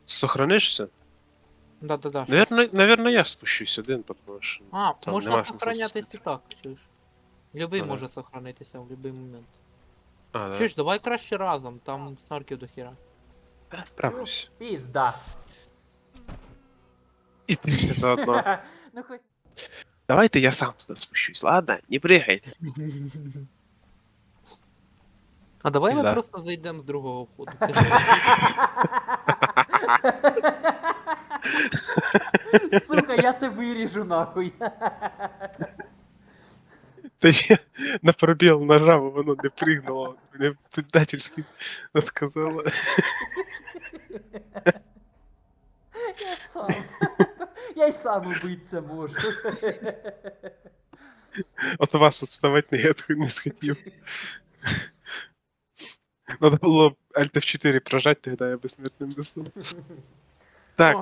Сохранишься? Да-да-да. Наверное, я спущусь один, потому що там Можна нема смисла сохранятись і спуститися. так, чуєш. Любий Ага. може сохранитися в будь-який момент. А, да? Чуєш, давай краще разом, там снарків до хіра. Справлюсь. Пізда. І ти заодно. Ну хоч. Давайте я сам туди спущусь, ладно? Не пригайте. А давай ми Пізда. просто зайдемо з другого входу. Сука, я це виріжу нахуй. Та я на пробіл нажав, воно не пригнуло. Мене предательськи сказала. Я сам. Я й сам убитися можу. От вас відставати не схотів. Надо було Alt F4 прожать, тогда я безсмертним не став. Так,